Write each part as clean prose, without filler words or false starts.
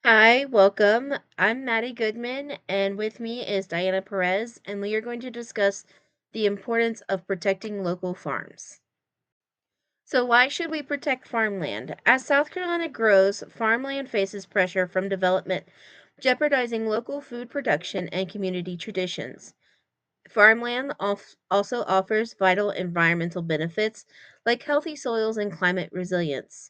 Hi, welcome. I'm Maddie Goodman, and with me is Diana Perez, and we are going to discuss the importance of protecting local farms. So, why should we protect farmland? As South Carolina grows, farmland faces pressure from development, jeopardizing local food production and community traditions. Farmland also offers vital environmental benefits like healthy soils and climate resilience.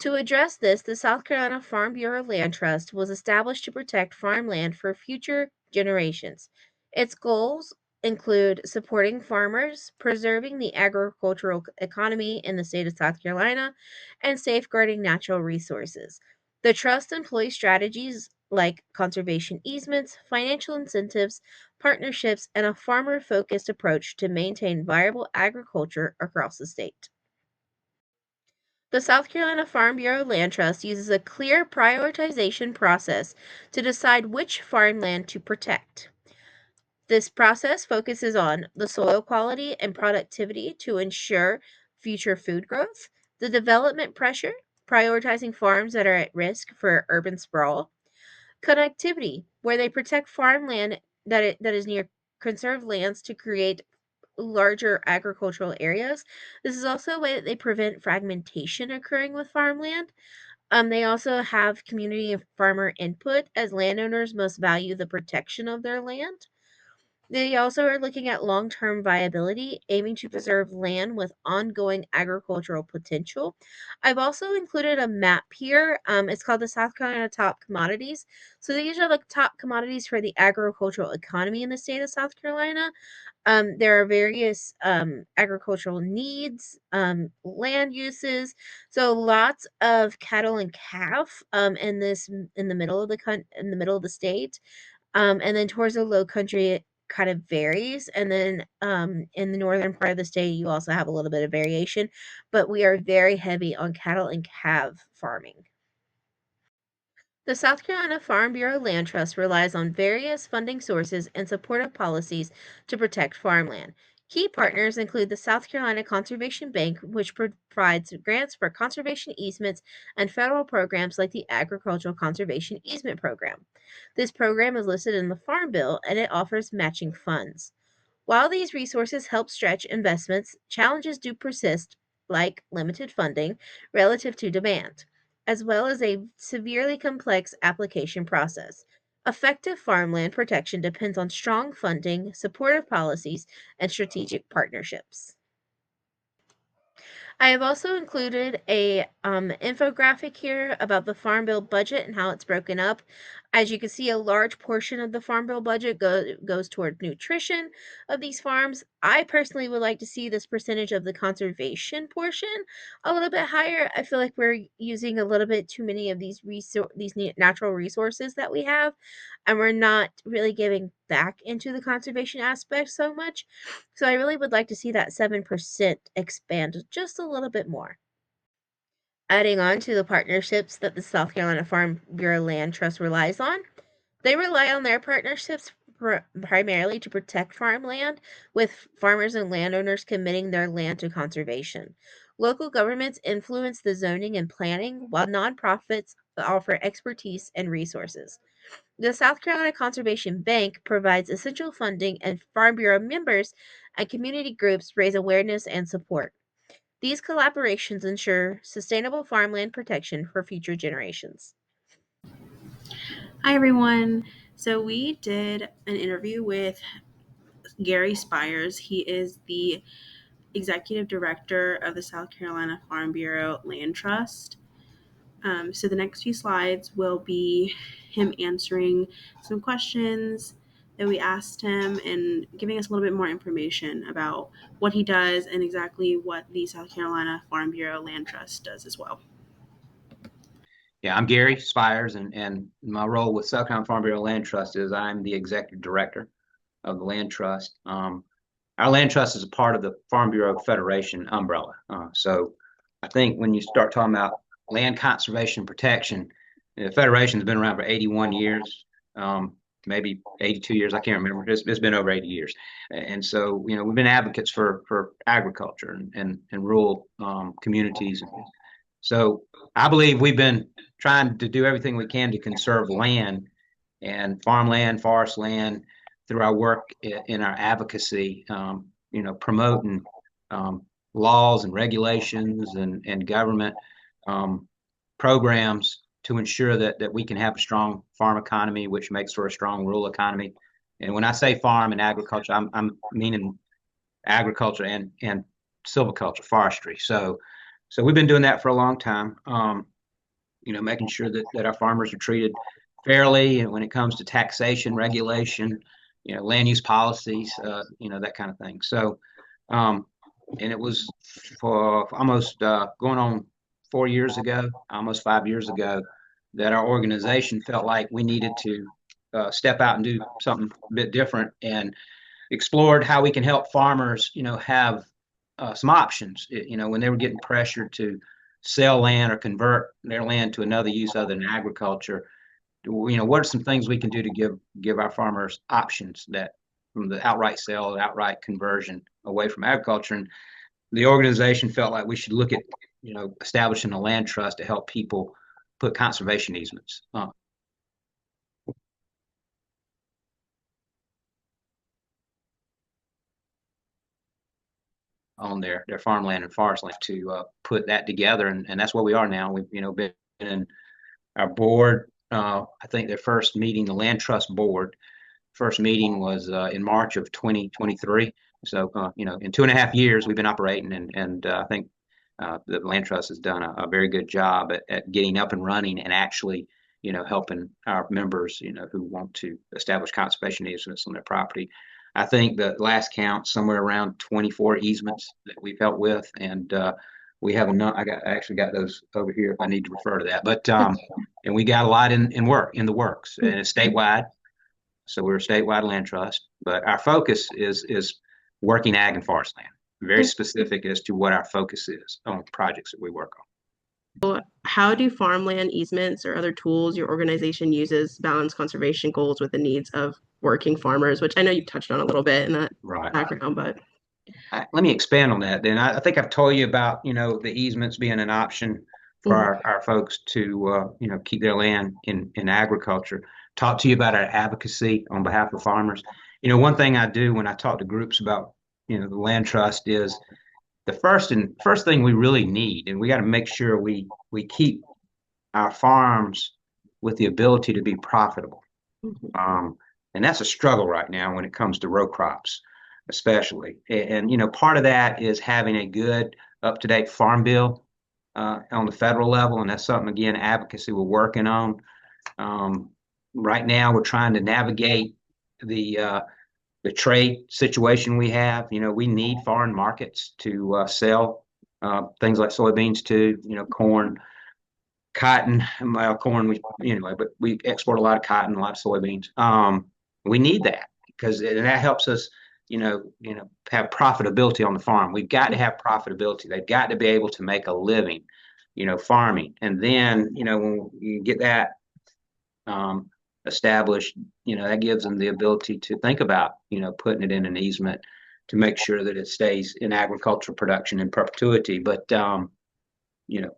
To address this, the South Carolina Farm Bureau Land Trust was established to protect farmland for future generations. Its goals include supporting farmers, preserving the agricultural economy in the state of South Carolina, and safeguarding natural resources. The trust employs strategies like conservation easements, financial incentives, partnerships, and a farmer focused approach to maintain viable agriculture across the state. The South Carolina Farm Bureau Land Trust uses a clear prioritization process to decide which farmland to protect. This process focuses on the soil quality and productivity to ensure future food growth, the development pressure, prioritizing farms that are at risk for urban sprawl, connectivity, where they protect farmland that is near conserved lands to create larger agricultural areas. This is also a way that they prevent fragmentation occurring with farmland. They also have community and farmer input as landowners must value the protection of their land. They also are looking at long term viability, aiming to preserve land with ongoing agricultural potential. I've also included a map here. It's called the South Carolina Top Commodities. So these are the top commodities for the agricultural economy in the state of South Carolina. There are various agricultural needs, land uses. So lots of cattle and calf in the middle of in the middle of the state. And then towards the low country, it kind of varies. And then in the northern part of the state, you also have a little bit of variation. But we are very heavy on cattle and calf farming. The South Carolina Farm Bureau Land Trust relies on various funding sources and supportive policies to protect farmland. Key partners include the South Carolina Conservation Bank, which provides grants for conservation easements and federal programs like the Agricultural Conservation Easement Program. This program is listed in the Farm Bill and it offers matching funds. While these resources help stretch investments, challenges do persist, like limited funding relative to demand, as well as a severely complex application process. Effective farmland protection depends on strong funding, supportive policies, and strategic partnerships. I have also included a infographic here about the Farm Bill budget and how it's broken up. As you can see, a large portion of the Farm Bill budget goes toward nutrition of these farms. I personally would like to see this percentage of the conservation portion a little bit higher. I feel like we're using a little bit too many of these natural resources that we have, and we're not really giving back into the conservation aspect so much. So I really would like to see that 7% expand just a little bit more. Adding on to the partnerships that the South Carolina Farm Bureau Land Trust relies on, they rely on their partnerships primarily to protect farmland, with farmers and landowners committing their land to conservation. Local governments influence the zoning and planning, while nonprofits offer expertise and resources. The South Carolina Conservation Bank provides essential funding, and Farm Bureau members and community groups raise awareness and support. These collaborations ensure sustainable farmland protection for future generations. Hi, everyone. So, we did an interview with Gary Spires. He is the executive director of the South Carolina Farm Bureau Land Trust. So, the next few slides will be him answering some questions that we asked him and giving us a little bit more information about what he does and exactly what the South Carolina Farm Bureau Land Trust does as well. Yeah, I'm Gary Spires, and my role with South Carolina Farm Bureau Land Trust is I'm the executive director of the Land Trust. Our Land Trust is a part of the Farm Bureau Federation umbrella. So I think when you start talking about land conservation protection, the Federation's been around for 81 years, maybe 82 years. I can't remember. It's been over 80 years. And so, we've been advocates for agriculture and rural communities. So I believe we've been trying to do everything we can to conserve land and farmland, forest land through our work in our advocacy, promoting um, laws and regulations and government um, programs to ensure that we can have a strong farm economy, which makes for a strong rural economy. And when I say farm and agriculture, I'm meaning agriculture and silviculture, forestry. So we've been doing that for a long time. Making sure that our farmers are treated fairly, and when it comes to taxation, regulation, land use policies, that kind of thing. So, and it was for almost going on 4 years ago, almost 5 years ago, that our organization felt like we needed to step out and do something a bit different, and explored how we can help farmers, have some options, when they were getting pressured to sell land or convert their land to another use other than agriculture. What are some things we can do to give our farmers options that from the outright sale, the outright conversion away from agriculture? And the organization felt like we should look at, establishing a land trust to help people put conservation easements on their farmland and forest land to put that together, and that's where we are now. We've been in our board. I think their first meeting, the land trust board, first meeting was in March of 2023. So in 2.5 years we've been operating, and I think the land trust has done a very good job at getting up and running and actually helping our members who want to establish conservation easements on their property. I think the last count, somewhere around 24 easements that we've helped with, and we have I actually got those over here if I need to refer to that. But and we got a lot in the works, and it's statewide. So we're a statewide land trust, but our focus is working ag and forest land. Very specific as to what our focus is on projects that we work on. How do farmland easements or other tools your organization uses balance conservation goals with the needs of working farmers, which I know you've touched on a little bit in that background, but let me expand on that. Then I think I've told you about the easements being an option for our folks to keep their land in agriculture. Talk to you about our advocacy on behalf of farmers. One thing I do when I talk to groups about the land trust is the first thing we really need, and we got to make sure we keep our farms with the ability to be profitable. And that's a struggle right now when it comes to row crops, especially. And part of that is having a good, up-to-date farm bill on the federal level, and that's something, again, advocacy we're working on. Right now, we're trying to navigate the trade situation we have. We need foreign markets to sell things like soybeans to, corn, cotton. Well, corn, but we export a lot of cotton, a lot of soybeans. We need that because that helps us, have profitability on the farm. We've got to have profitability. They've got to be able to make a living, farming. And then, when you get that established, that gives them the ability to think about, putting it in an easement to make sure that it stays in agricultural production in perpetuity. But,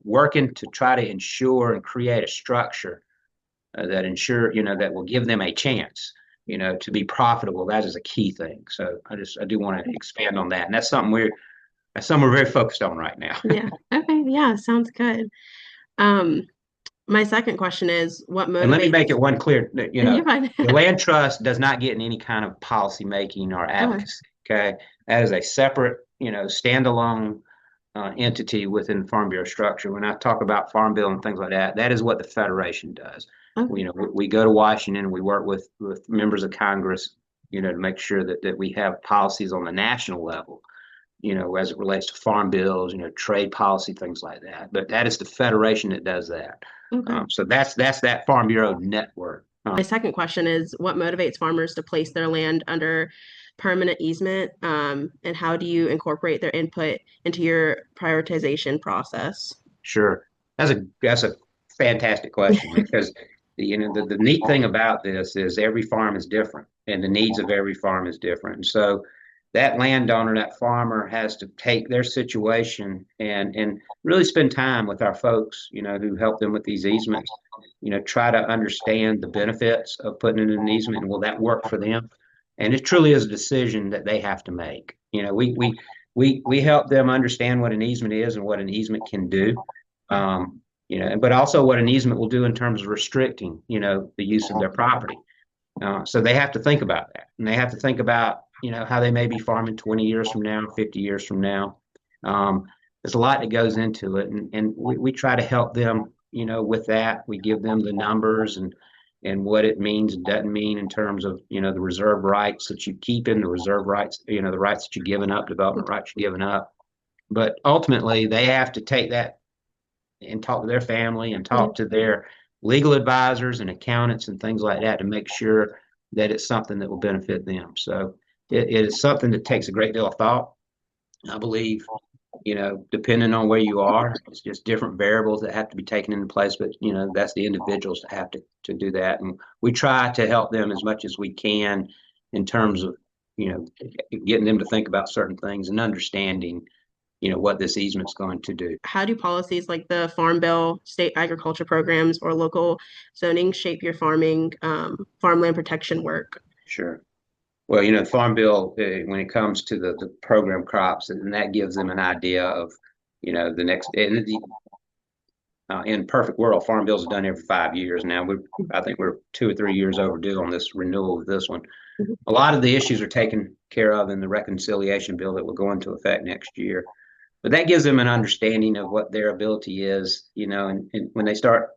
working to try to ensure and create a structure that will give them a chance, to be profitable. That is a key thing. So I do want to expand on that. And that's something we're very focused on right now. Yeah. Okay. Yeah. Sounds good. My second question is what motivates. And let me make it one clear that, the land trust does not get in any kind of policy making or advocacy. Okay. That is a separate, standalone entity within Farm Bureau structure. When I talk about Farm Bill and things like that, that is what the Federation does. We go to Washington and we work with members of Congress, to make sure that we have policies on the national level, as it relates to farm bills, trade policy, things like that. But that is the Federation that does that. So that's that Farm Bureau network. My second question is what motivates farmers to place their land under permanent easement, and how do you incorporate their input into your prioritization process? Sure. That's a fantastic question because the neat thing about this is every farm is different and the needs of every farm is different. And so that landowner, that farmer has to take their situation and really spend time with our folks, who help them with these easements, try to understand the benefits of putting in an easement and will that work for them? And it truly is a decision that they have to make. We help them understand what an easement is and what an easement can do. But also what an easement will do in terms of restricting, the use of their property. So they have to think about that, and they have to think about, how they may be farming 20 years from now, 50 years from now. There's a lot that goes into it, and we try to help them, with that. We give them the numbers and what it means and doesn't mean in terms of, the reserve rights that you keep in, the reserve rights, the rights that you're giving up, development rights you're giving up. But ultimately, they have to take that and talk to their family and talk to their legal advisors and accountants and things like that to make sure that it's something that will benefit them. So it is something that takes a great deal of thought. I believe, depending on where you are, it's just different variables that have to be taken into place. But, that's the individuals that have to do that. And we try to help them as much as we can in terms of, getting them to think about certain things and understanding, what this easement's going to do. How do policies like the Farm Bill, state agriculture programs, or local zoning shape your farmland protection work? Sure. Well, the Farm Bill, when it comes to the program crops, and that gives them an idea of, the next, in perfect world, Farm Bills are done every 5 years. Now, I think we're 2 or 3 years overdue on this renewal of this one. A lot of the issues are taken care of in the reconciliation bill that will go into effect next year. But that gives them an understanding of what their ability is, and when they start,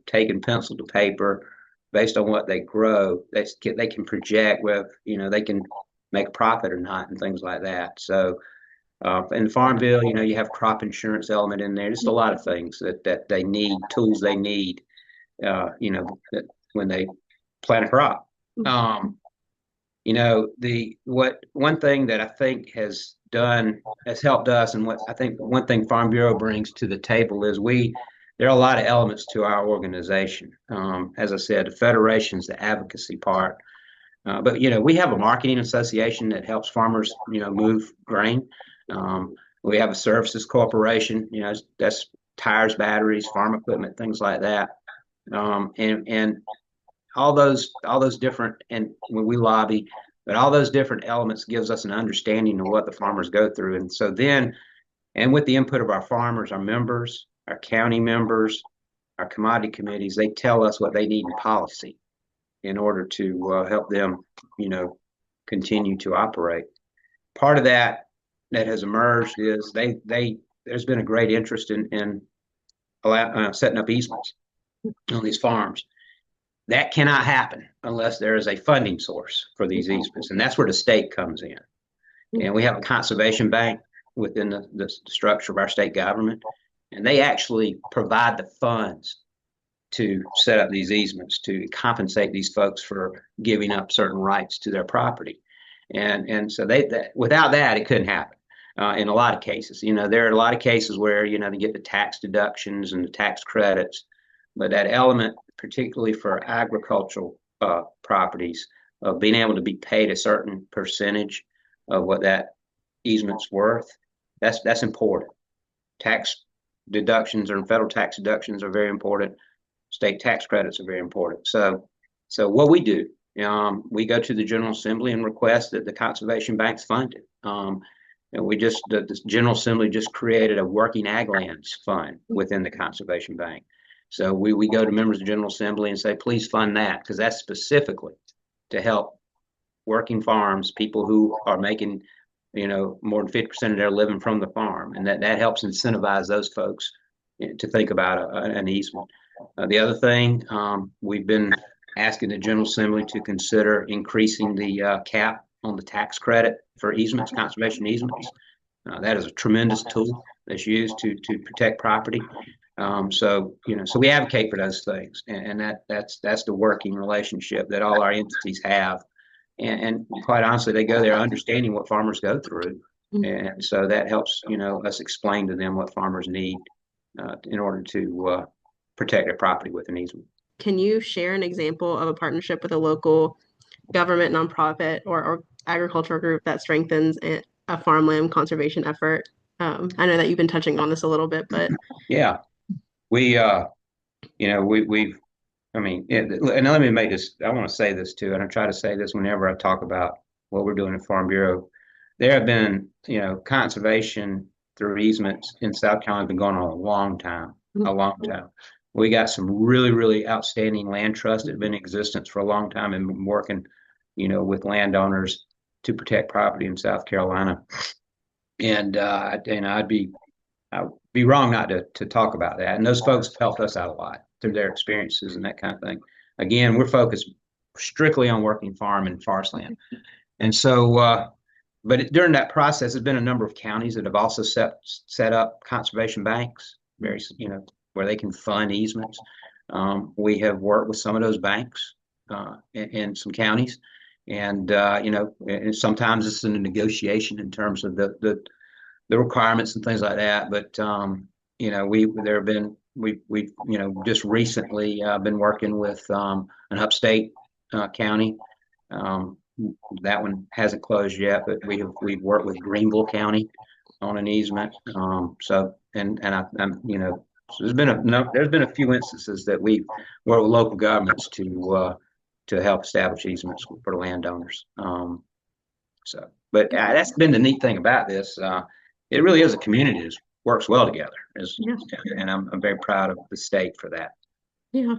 taking pencil to paper based on what they grow, they can project whether, they can make a profit or not and things like that. So in the Farm Bill, you have crop insurance element in there, just a lot of things that they need, tools they need, when they plant a crop. One thing that I think has helped us, and what I think one thing Farm Bureau brings to the table is there are a lot of elements to our organization. As I said, the federation's the advocacy part. But we have a marketing association that helps farmers, move grain. We have a services corporation, that's tires, batteries, farm equipment, things like that. And all those different, and when we lobby, but all those different elements gives us an understanding of what the farmers go through. And so then, and with the input of our farmers, our members, our county members, our commodity committees, they tell us what they need in policy in order to help them, continue to operate. Part of that has emerged is there's been a great interest in setting up easements on these farms. That cannot happen unless there is a funding source for these easements, and that's where the state comes in. And we have a conservation bank within the structure of our state government, and they actually provide the funds to set up these easements to compensate these folks for giving up certain rights to their property. And so without that, it couldn't happen. In a lot of cases, there are a lot of cases where, they get the tax deductions and the tax credits, but that element, particularly for agricultural properties, of being able to be paid a certain percentage of what that easement's worth, that's important. Tax deductions or federal tax deductions are very important. State tax credits are very important. So what we do, we go to the General Assembly and request that the Conservation Bank's funded. And the General Assembly just created a working ag lands fund within the Conservation Bank. So we go to members of the General Assembly and say, please fund that, because that's specifically to help working farms, people who are making, more than 50% of their living from the farm. And that helps incentivize those folks to think about an easement. The other thing, we've been asking the General Assembly to consider increasing the cap on the tax credit for easements, conservation easements. That is a tremendous tool that's used to protect property. So we advocate for those things, and that's the working relationship that all our entities have. And quite honestly, they go there understanding what farmers go through. And so that helps, us explain to them what farmers need in order to protect their property with an easement. Can you share an example of a partnership with a local government, nonprofit, or agricultural group that strengthens a farmland conservation effort. I know that you've been touching on this a little bit, but Yeah, we we've I mean, and let me make this. I want to say this too, and I try to say this whenever I talk about what we're doing at Farm Bureau. There have been, conservation through easements in South Carolina been going on a long time, a long time. We got some really, really outstanding land trusts that have been in existence for a long time and been working, with landowners to protect property in South Carolina. And I'd be wrong not to talk about that. And those folks have helped us out a lot through their experiences and that kind of thing. Again, we're focused strictly on working farm and forest land. And so, but during that process, there's been a number of counties that have also set up conservation banks, where they can fund easements. We have worked with some of those banks in some counties, and and sometimes it's in a negotiation in terms of the requirements and things like that. But we've just recently been working with an upstate county. That one hasn't closed yet, but we've worked with Greenville County on an easement. So there's been a few instances that we work with local governments to help establish easements for the landowners. But that's been the neat thing about this. It really is a community that works well together. And I'm very proud of the state for that. Yeah.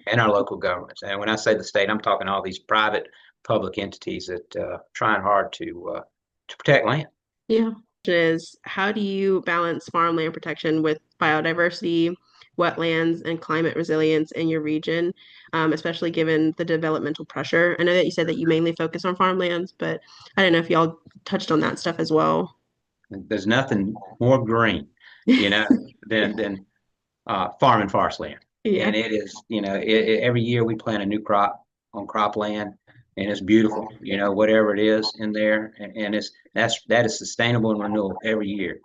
And our local governments. And when I say the state, I'm talking all these private public entities that trying hard to protect land. Yeah. Is how do you balance farmland protection with biodiversity, wetlands, and climate resilience in your region, especially given the developmental pressure? I know that you said that you mainly focus on farmlands, but I don't know if y'all touched on that stuff as well. There's nothing more green, than farm and forest land. Yeah. And it is, every year we plant a new crop on cropland, and it's beautiful, whatever it is in there, and that is sustainable and renewable every year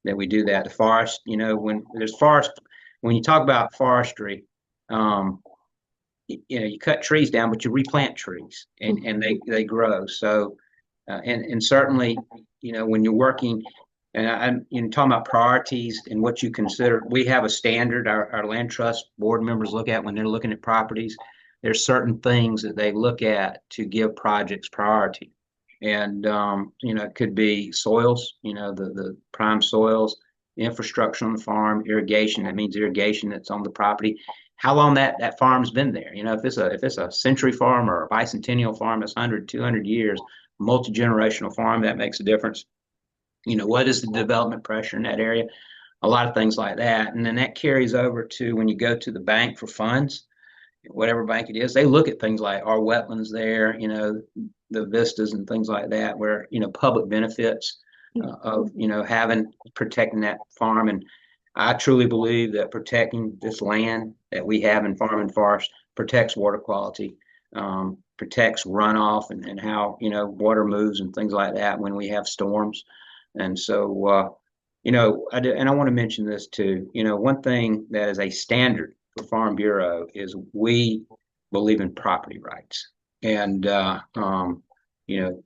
that we do that. The forest, when there's forest, when you talk about forestry, you cut trees down, but you replant trees, and they grow. So, and certainly, when you're working. And I'm talking about priorities and what you consider. We have a standard our land trust board members look at when they're looking at properties. There's certain things that they look at to give projects priority. And, it could be soils, the prime soils, infrastructure on the farm, irrigation. That means irrigation that's on the property. How long that farm's been there. If it's a century farm or a bicentennial farm, that's 100, 200 years, multi-generational farm, that makes a difference. What is the development pressure in that area? A lot of things like that. And then that carries over to when you go to the bank for funds, whatever bank it is, they look at things like our wetlands there, the vistas and things like that, where, public benefits of, protecting that farm. And I truly believe that protecting this land that we have in farm and forest protects water quality, protects runoff and how, water moves and things like that when we have storms. And so, I want to mention this too. One thing that is a standard for Farm Bureau is we believe in property rights, and that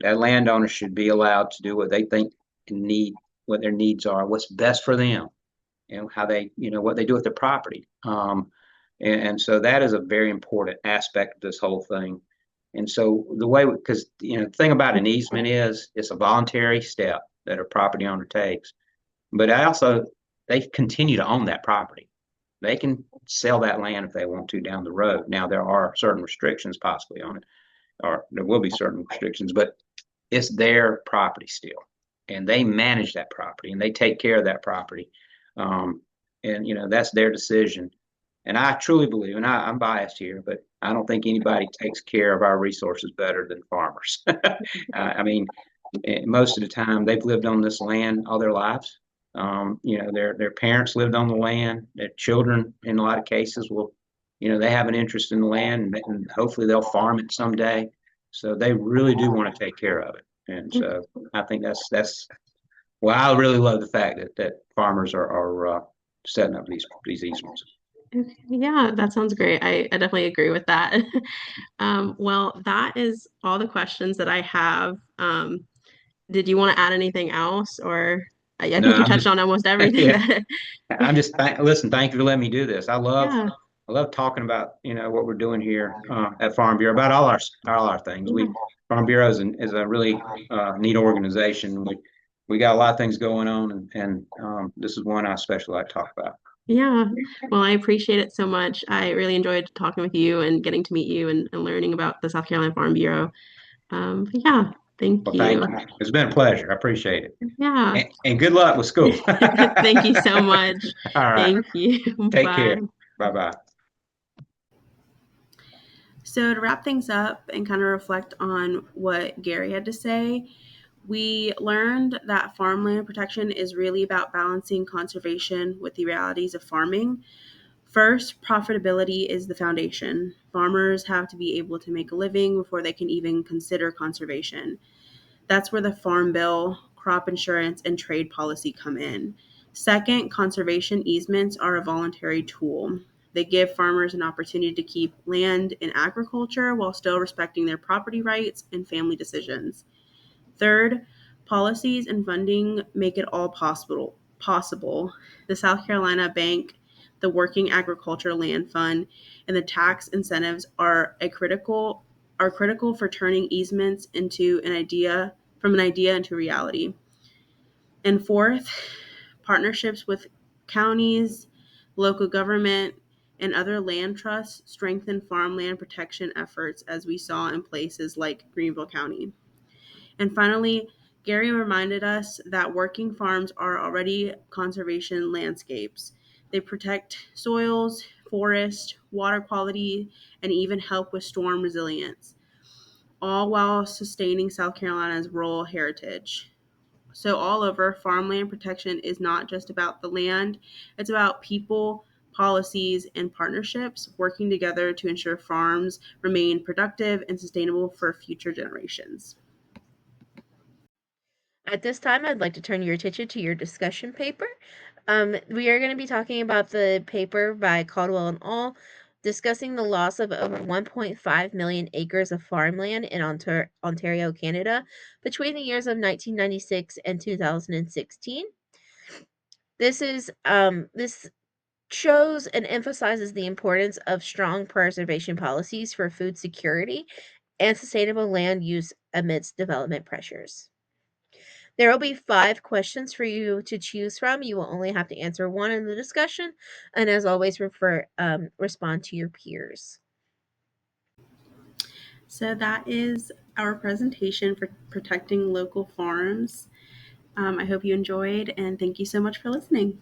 landowner should be allowed to do what they think what their needs are, what's best for them, and how they, what they do with their property. And so that is a very important aspect of this whole thing. And so because the thing about an easement is it's a voluntary step that a property owner takes, but they continue to own that property. They can sell that land if they want to down the road. Now there are certain restrictions possibly on it, or there will be certain restrictions, but it's their property still, and they manage that property and they take care of that property. And that's their decision. And I truly believe, and I'm biased here, but I don't think anybody takes care of our resources better than farmers. I mean, most of the time they've lived on this land all their lives. Their parents lived on the land. Their children, in a lot of cases, will, they have an interest in the land, and hopefully they'll farm it someday. So they really do want to take care of it. And so I think that's well, I really love the fact that farmers are setting up these easements. Okay, yeah, that sounds great. I definitely agree with that. Well, that is all the questions that I have. Did you want to add anything else, or I No, think you I'm touched just on almost everything yeah. that, Listen, thank you for letting me do this. yeah, I love talking about, what we're doing here at Farm Bureau about all our things. yeah, Farm Bureau is a really neat organization. We got a lot of things going on, and this is one I especially like to talk about. yeah. Well, I appreciate it so much. I really enjoyed talking with you and getting to meet you and learning about the South Carolina Farm Bureau. But yeah, thank Well, thank you. you. It's been a pleasure. I appreciate it, Yeah. and good luck with school. Thank you so much. All right. Thank you. Take Bye. care. Bye bye. So, to wrap things up and kind of reflect on what Gary had to say, we learned that farmland protection is really about balancing conservation with the realities of farming. First, profitability is the foundation. Farmers have to be able to make a living before they can even consider conservation. That's where the Farm Bill, crop insurance, and trade policy come in. Second, conservation easements are a voluntary tool. They give farmers an opportunity to keep land in agriculture while still respecting their property rights and family decisions. Third, policies and funding make it all possible. The South Carolina Bank, the Working Agriculture Land Fund, and the tax incentives are critical for turning easements into an idea into reality. And fourth, partnerships with counties, local government, and other land trusts strengthen farmland protection efforts as we saw in places like Greenville County. And finally, Gary reminded us that working farms are already conservation landscapes. They protect soils, forest, water quality, and even help with storm resilience, all while sustaining South Carolina's rural heritage. So, all over, farmland protection is not just about the land, it's about people, policies, and partnerships working together to ensure farms remain productive and sustainable for future generations. At this time, I'd like to turn your attention to your discussion paper. We are going to be talking about the paper by Caldwell and All, discussing the loss of over 1.5 million acres of farmland in Ontario, Canada, between the years of 1996 and 2016. This shows and emphasizes the importance of strong preservation policies for food security and sustainable land use amidst development pressures. There will be 5 questions for you to choose from. You will only have to answer one in the discussion, and as always, respond to your peers. So that is our presentation for protecting local farms. I hope you enjoyed, and thank you so much for listening.